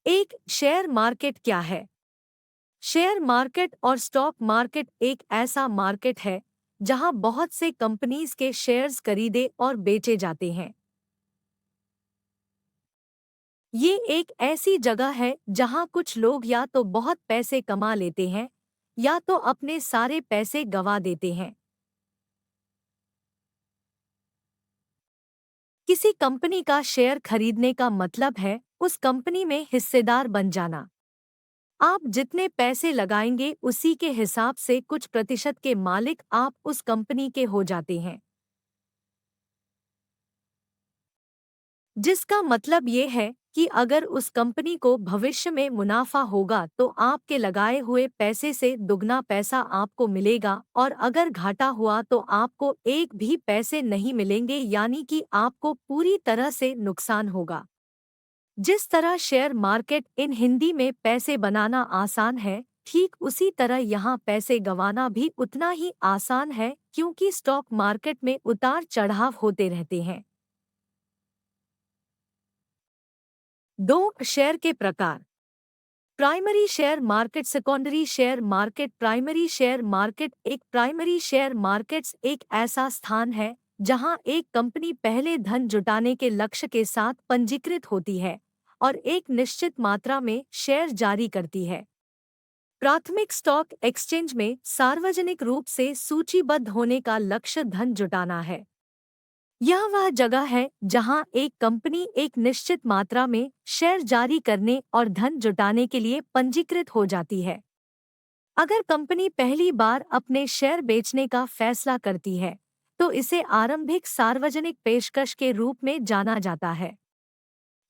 एक share market क्या है? शेयर मार्केट और स्टॉक मार्केट एक ऐसा मार्केट है जहां बहुत से कंपनीज के शेयर्स खरीदे और बेचे जाते हैं। ये एक ऐसी जगह है जहां कुछ लोग या तो बहुत पैसे कमा लेते हैं या तो अपने सारे पैसे गंवा देते हैं। किसी कंपनी का शेयर खरीदने का मतलब है उस कंपनी में हिस्सेदार बन जाना। आप जितने पैसे लगाएंगे उसी के हिसाब से कुछ प्रतिशत के मालिक आप उस कंपनी के हो जाते हैं, जिसका मतलब ये है कि अगर उस कंपनी को भविष्य में मुनाफा होगा तो आपके लगाए हुए पैसे से दुगना पैसा आपको मिलेगा और अगर घाटा हुआ तो आपको एक भी पैसे नहीं मिलेंगे, यानी कि आपको पूरी तरह से नुकसान होगा। जिस तरह शेयर मार्केट इन हिंदी में पैसे बनाना आसान है, ठीक उसी तरह यहाँ पैसे गंवाना भी उतना ही आसान है, क्योंकि स्टॉक मार्केट में उतार चढ़ाव होते रहते हैं। दो शेयर के प्रकार। Primary shear market, secondary share market. Primary shear market एक प्राइमरी शेयर मार्केट्स एक ऐसा स्थान है जहां एक कंपनी पहले धन जुटाने के लक्ष्य के साथ पंजीकृत होती है और एक निश्चित मात्रा में शेयर जारी करती है। प्राथमिक स्टॉक एक्सचेंज में सार्वजनिक रूप से सूचीबद्ध होने का लक्ष्य धन जुटाना है। यह वह जगह है जहां एक कंपनी एक निश्चित मात्रा में शेयर जारी करने और धन जुटाने के लिए पंजीकृत हो जाती है। अगर कंपनी पहली बार अपने शेयर बेचने का फैसला करती है तो इसे आरंभिक सार्वजनिक पेशकश के रूप में जाना जाता है।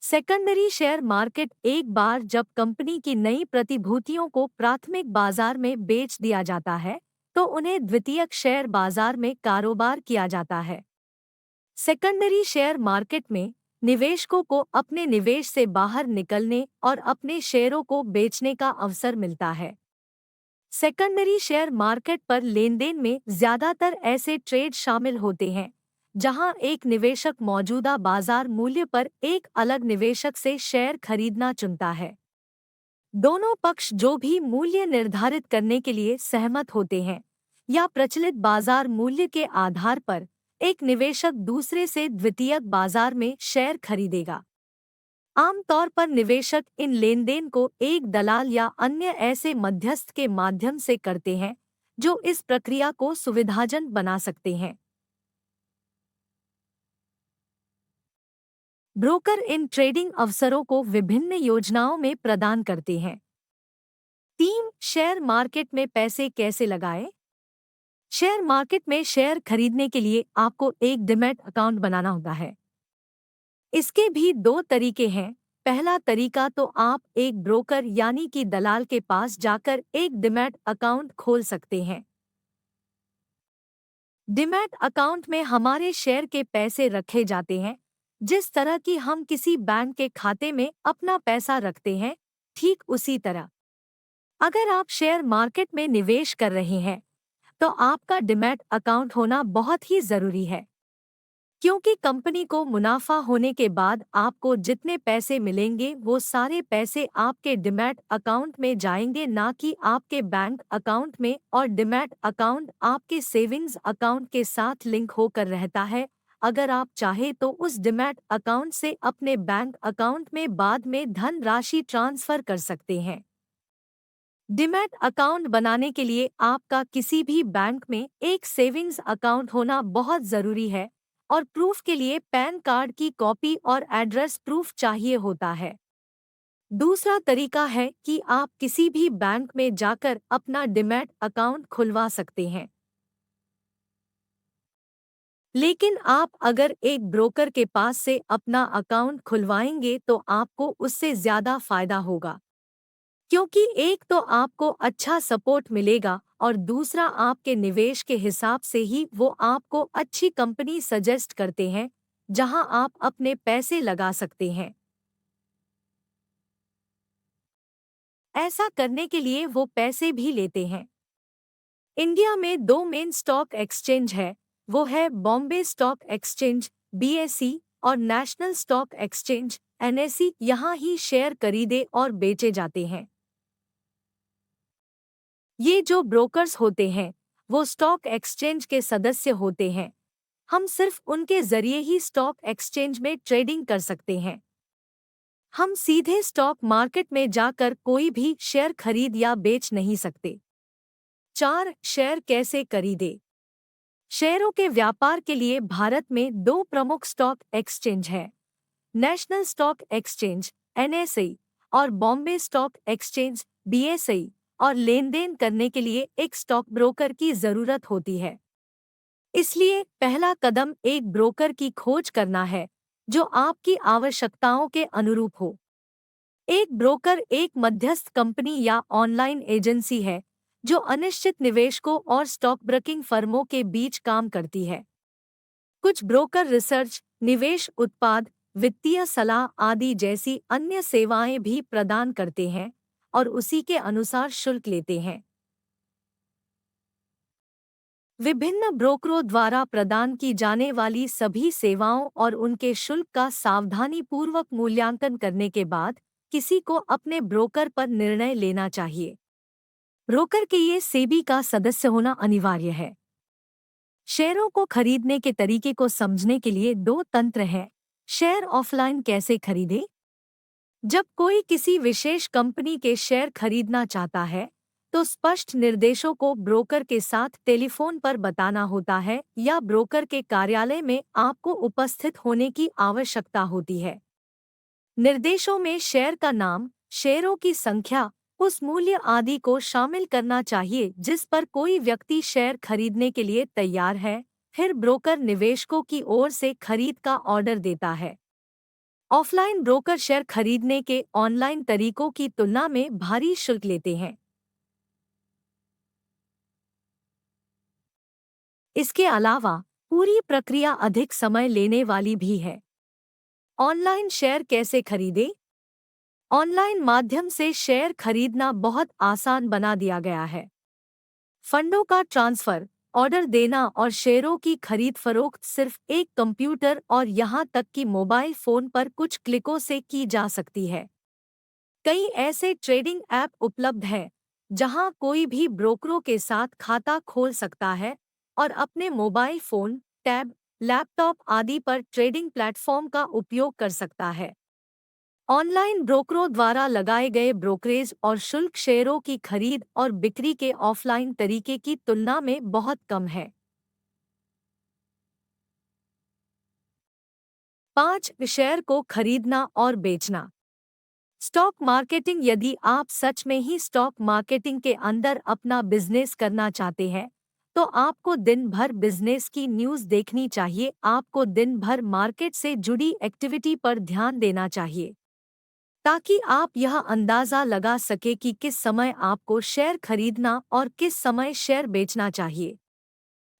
सेकेंडरी शेयर मार्केट एक बार जब कंपनी की नई प्रतिभूतियों को प्राथमिक बाजार में बेच दिया जाता है तो उन्हें द्वितीयक शेयर बाजार में कारोबार किया जाता है। सेकेंडरी शेयर मार्केट में निवेशकों को अपने निवेश से बाहर निकलने और अपने शेयरों को बेचने का अवसर मिलता है। सेकेंडरी शेयर मार्केट पर लेनदेन में ज्यादातर ऐसे ट्रेड शामिल होते हैं जहां एक निवेशक मौजूदा बाजार मूल्य पर एक अलग निवेशक से शेयर खरीदना चुनता है। दोनों पक्ष जो भी मूल्य निर्धारित करने के लिए सहमत होते हैं या प्रचलित बाजार मूल्य के आधार पर एक निवेशक दूसरे से द्वितीयक बाजार में शेयर खरीदेगा। आमतौर पर निवेशक इन लेनदेन को एक दलाल या अन्य ऐसे मध्यस्थ के माध्यम से करते हैं जो इस प्रक्रिया को सुविधाजनक बना सकते हैं। ब्रोकर इन ट्रेडिंग अवसरों को विभिन्न योजनाओं में प्रदान करते हैं। 3. शेयर मार्केट में पैसे कैसे लगाएं? शेयर मार्केट में शेयर खरीदने के लिए आपको एक डीमैट अकाउंट बनाना होता है। इसके भी दो तरीके हैं। पहला तरीका तो आप एक ब्रोकर यानी कि दलाल के पास जाकर एक डीमैट अकाउंट खोल सकते हैं। डीमैट अकाउंट में हमारे शेयर के पैसे रखे जाते हैं, जिस तरह की हम किसी बैंक के खाते में अपना पैसा रखते हैं, ठीक उसी तरह। अगर आप शेयर मार्केट में निवेश कर रहे हैं तो आपका डीमैट अकाउंट होना बहुत ही जरूरी है, क्योंकि कंपनी को मुनाफा होने के बाद आपको जितने पैसे मिलेंगे वो सारे पैसे आपके डीमैट अकाउंट में जाएंगे, ना कि आपके बैंक अकाउंट में। और डीमैट अकाउंट आपके सेविंग्स अकाउंट के साथ लिंक होकर रहता है। अगर आप चाहे तो उस डीमैट अकाउंट से अपने बैंक अकाउंट में बाद में धन राशि ट्रांसफर कर सकते हैं। डीमैट अकाउंट बनाने के लिए आपका किसी भी बैंक में एक सेविंग्स अकाउंट होना बहुत जरूरी है और प्रूफ के लिए पैन कार्ड की कॉपी और एड्रेस प्रूफ चाहिए होता है। दूसरा तरीका है कि आप किसी भी बैंक में जाकर अपना डीमैट अकाउंट खुलवा सकते हैं। लेकिन आप अगर एक ब्रोकर के पास से अपना अकाउंट खुलवाएंगे तो आपको उससे ज्यादा फायदा होगा, क्योंकि एक तो आपको अच्छा सपोर्ट मिलेगा और दूसरा आपके निवेश के हिसाब से ही वो आपको अच्छी कंपनी सजेस्ट करते हैं जहां आप अपने पैसे लगा सकते हैं। ऐसा करने के लिए वो पैसे भी लेते हैं। इंडिया में दो मेन स्टॉक एक्सचेंज है, वो है बॉम्बे स्टॉक एक्सचेंज BSE और नेशनल स्टॉक एक्सचेंज NSE यहाँ ही शेयर खरीदे और बेचे जाते हैं। ये जो ब्रोकर्स होते हैं वो स्टॉक एक्सचेंज के सदस्य होते हैं। हम सिर्फ उनके जरिए ही स्टॉक एक्सचेंज में ट्रेडिंग कर सकते हैं। हम सीधे स्टॉक मार्केट में जाकर कोई भी शेयर खरीद या बेच नहीं सकते। 4. शेयर कैसे खरीदे। शेयरों के व्यापार के लिए भारत में दो प्रमुख स्टॉक एक्सचेंज हैं, नेशनल स्टॉक एक्सचेंज NSE और बॉम्बे स्टॉक एक्सचेंज BSE, और लेन देन करने के लिए एक स्टॉक ब्रोकर की जरूरत होती है। इसलिए पहला कदम एक ब्रोकर की खोज करना है जो आपकी आवश्यकताओं के अनुरूप हो। एक ब्रोकर एक मध्यस्थ कंपनी या ऑनलाइन एजेंसी है जो अनिश्चित निवेशकों और स्टॉक ब्रोकिंग फर्मों के बीच काम करती है। कुछ ब्रोकर रिसर्च, निवेश उत्पाद, वित्तीय सलाह आदि जैसी अन्य सेवाएं भी प्रदान करते हैं और उसी के अनुसार शुल्क लेते हैं। विभिन्न ब्रोकरों द्वारा प्रदान की जाने वाली सभी सेवाओं और उनके शुल्क का सावधानीपूर्वक मूल्यांकन करने के बाद किसी को अपने ब्रोकर पर निर्णय लेना चाहिए। ब्रोकर के लिए सेबी का सदस्य होना अनिवार्य है। शेयरों को खरीदने के तरीके को समझने के लिए दो तंत्र हैं। शेयर ऑफलाइन कैसे खरीदें। जब कोई किसी विशेष कंपनी के शेयर खरीदना चाहता है तो स्पष्ट निर्देशों को ब्रोकर के साथ टेलीफोन पर बताना होता है या ब्रोकर के कार्यालय में आपको उपस्थित होने की आवश्यकता होती है। निर्देशों में शेयर का नाम, शेयरों की संख्या, उस मूल्य आदि को शामिल करना चाहिए जिस पर कोई व्यक्ति शेयर खरीदने के लिए तैयार है। फिर ब्रोकर निवेशकों की ओर से खरीद का ऑर्डर देता है। ऑफलाइन ब्रोकर शेयर खरीदने के ऑनलाइन तरीकों की तुलना में भारी शुल्क लेते हैं। इसके अलावा पूरी प्रक्रिया अधिक समय लेने वाली भी है। ऑनलाइन शेयर कैसे खरीदें। ऑनलाइन माध्यम से शेयर खरीदना बहुत आसान बना दिया गया है। फंडों का ट्रांसफर, ऑर्डर देना और शेयरों की खरीद फरोख्त सिर्फ एक कंप्यूटर और यहां तक कि मोबाइल फोन पर कुछ क्लिकों से की जा सकती है। कई ऐसे ट्रेडिंग ऐप उपलब्ध हैं जहां कोई भी ब्रोकरों के साथ खाता खोल सकता है और अपने मोबाइल फोन, टैब, लैपटॉप आदि पर ट्रेडिंग प्लेटफॉर्म का उपयोग कर सकता है। ऑनलाइन ब्रोकरों द्वारा लगाए गए ब्रोकरेज और शुल्क शेयरों की खरीद और बिक्री के ऑफलाइन तरीके की तुलना में बहुत कम है। 5. शेयर को खरीदना और बेचना। Stock marketing. यदि आप सच में ही स्टॉक मार्केटिंग के अंदर अपना बिजनेस करना चाहते हैं तो आपको दिन भर बिजनेस की न्यूज़ देखनी चाहिए। आपको दिन भर मार्केट से जुड़ी एक्टिविटी पर ध्यान देना चाहिए ताकि आप यह अंदाज़ा लगा सके कि किस समय आपको शेयर खरीदना और किस समय शेयर बेचना चाहिए।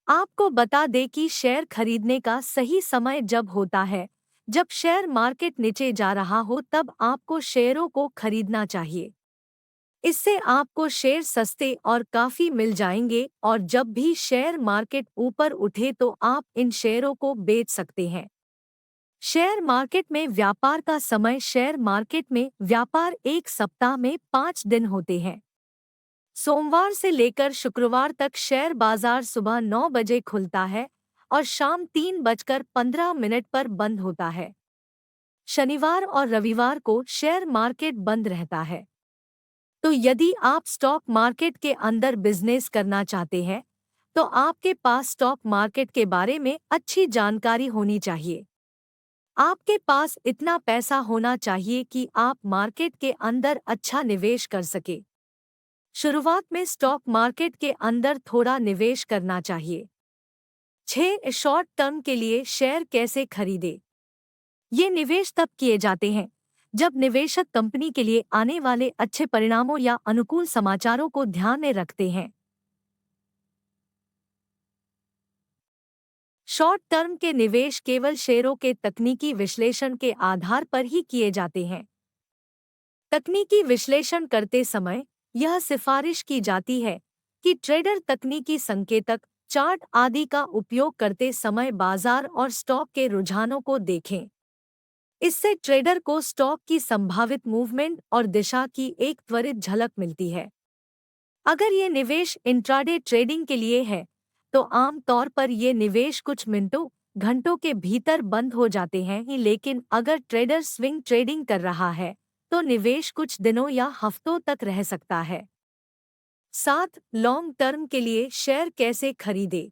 आपको बता दें कि शेयर खरीदने का सही समय जब होता है जब शेयर मार्केट नीचे जा रहा हो, तब आपको शेयरों को खरीदना चाहिए। इससे आपको शेयर सस्ते और काफ़ी मिल जाएंगे और जब भी शेयर मार्केट ऊपर उठे तो आप इन शेयरों को बेच सकते हैं। शेयर मार्केट में व्यापार का समय। शेयर मार्केट में व्यापार एक सप्ताह में 5 दिन होते हैं। सोमवार से लेकर शुक्रवार तक शेयर बाजार सुबह 9 बजे खुलता है और शाम 3:15 पर बंद होता है। शनिवार और रविवार को शेयर मार्केट बंद रहता है। तो यदि आप स्टॉक मार्केट के अंदर बिजनेस करना चाहते हैं तो आपके पास स्टॉक मार्केट के बारे में अच्छी जानकारी होनी चाहिए। आपके पास इतना पैसा होना चाहिए कि आप मार्केट के अंदर अच्छा निवेश कर सके। शुरुआत में स्टॉक मार्केट के अंदर थोड़ा निवेश करना चाहिए। 6. शॉर्ट टर्म के लिए शेयर कैसे खरीदें। ये निवेश तब किए जाते हैं जब निवेशक कंपनी के लिए आने वाले अच्छे परिणामों या अनुकूल समाचारों को ध्यान में रखते हैं। शॉर्ट टर्म के निवेश केवल शेयरों के तकनीकी विश्लेषण के आधार पर ही किए जाते हैं। तकनीकी विश्लेषण करते समय यह सिफारिश की जाती है कि ट्रेडर तकनीकी संकेतक, चार्ट आदि का उपयोग करते समय बाजार और स्टॉक के रुझानों को देखें। इससे ट्रेडर को स्टॉक की संभावित मूवमेंट और दिशा की एक त्वरित झलक मिलती है। अगर ये निवेश इंट्राडे ट्रेडिंग के लिए है, तो आम तौर पर ये निवेश कुछ मिनटों घंटों के भीतर बंद हो जाते हैं ही, लेकिन अगर ट्रेडर स्विंग ट्रेडिंग कर रहा है तो निवेश कुछ दिनों या हफ्तों तक रह सकता है। 7. लॉन्ग टर्म के लिए शेयर कैसे खरीदें?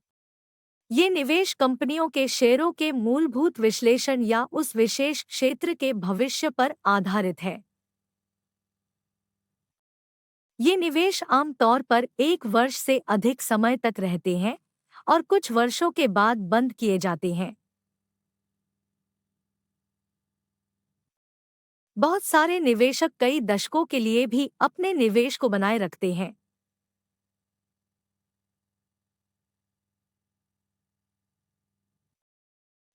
ये निवेश कंपनियों के शेयरों के मूलभूत विश्लेषण या उस विशेष क्षेत्र के भविष्य पर आधारित है। ये निवेश आमतौर पर 1 वर्ष से अधिक समय तक रहते हैं और कुछ वर्षों के बाद बंद किए जाते हैं। बहुत सारे निवेशक कई दशकों के लिए भी अपने निवेश को बनाए रखते हैं।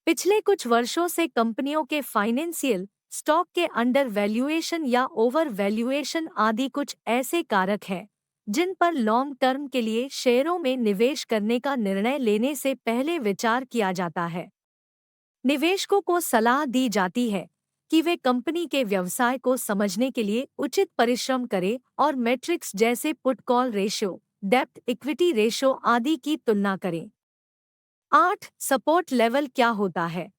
पिछले कुछ वर्षों से कंपनियों के फाइनेंशियल, स्टॉक के अंडर वैल्यूएशन या ओवर वैल्यूएशन आदि कुछ ऐसे कारक हैं जिन पर लॉन्ग टर्म के लिए शेयरों में निवेश करने का निर्णय लेने से पहले विचार किया जाता है। निवेशकों को सलाह दी जाती है कि वे कंपनी के व्यवसाय को समझने के लिए उचित परिश्रम करें और मैट्रिक्स जैसे put call ratio, depth equity ratio आदि की तुलना करें। 8. सपोर्ट लेवल क्या होता है?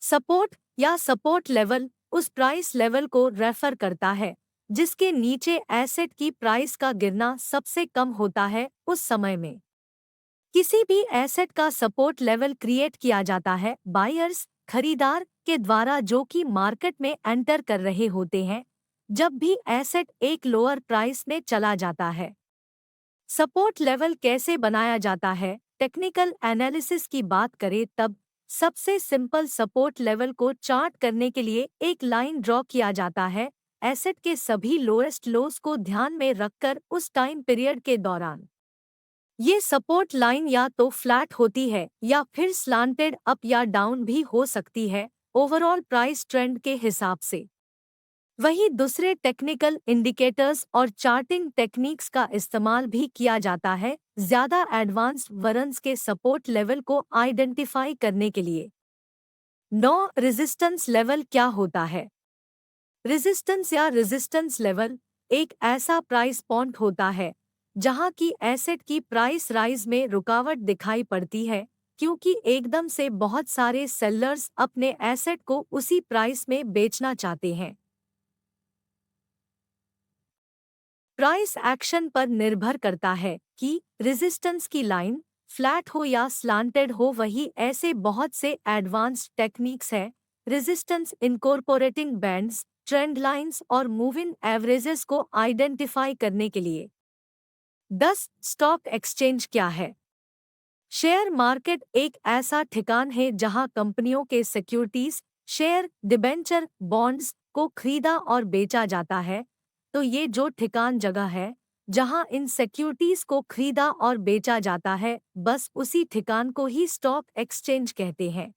सपोर्ट या सपोर्ट लेवल उस प्राइस लेवल को रेफर करता है जिसके नीचे एसेट की प्राइस का गिरना सबसे कम होता है। उस समय में किसी भी एसेट का सपोर्ट लेवल क्रिएट किया जाता है बायर्स, खरीदार के द्वारा, जो कि मार्केट में एंटर कर रहे होते हैं जब भी एसेट एक लोअर प्राइस में चला जाता है। सपोर्ट लेवल कैसे बनाया जाता है? टेक्निकल एनालिसिस की बात करें तब सबसे सिंपल सपोर्ट लेवल को चार्ट करने के लिए एक लाइन ड्रॉ किया जाता है एसेट के सभी लोएस्ट लोस को ध्यान में रखकर उस टाइम पीरियड के दौरान। ये सपोर्ट लाइन या तो फ्लैट होती है या फिर स्लांटेड अप या डाउन भी हो सकती है ओवरऑल प्राइस ट्रेंड के हिसाब से। वहीं दूसरे टेक्निकल इंडिकेटर्स और चार्टिंग टेक्निक्स का इस्तेमाल भी किया जाता है ज्यादा एडवांस्ड वरन्स के सपोर्ट लेवल को आइडेंटिफाई करने के लिए। 9. रेजिस्टेंस लेवल क्या होता है? रेजिस्टेंस या रेजिस्टेंस लेवल एक ऐसा प्राइस पॉइंट होता है जहां की एसेट की प्राइस राइज में रुकावट दिखाई पड़ती है क्योंकि एकदम से बहुत सारे सेलर्स अपने एसेट को उसी प्राइस में बेचना चाहते हैं। प्राइस एक्शन पर निर्भर करता है कि रेजिस्टेंस की लाइन फ्लैट हो या स्लांटेड हो। वही ऐसे बहुत से एडवांस्ड टेक्निक्स हैं resistance incorporating bands, trend lines और मूविंग एवरेजेस को आइडेंटिफाई करने के लिए। 10. स्टॉक एक्सचेंज क्या है? शेयर मार्केट एक ऐसा ठिकान है जहां कंपनियों के सिक्योरिटीज, शेयर, डिबेंचर, बॉन्ड्स को खरीदा और बेचा जाता है। तो ये जो ठिकान जगह है जहां इन सिक्योरिटीज को खरीदा और बेचा जाता है, बस उसी ठिकान को ही स्टॉक एक्सचेंज कहते हैं।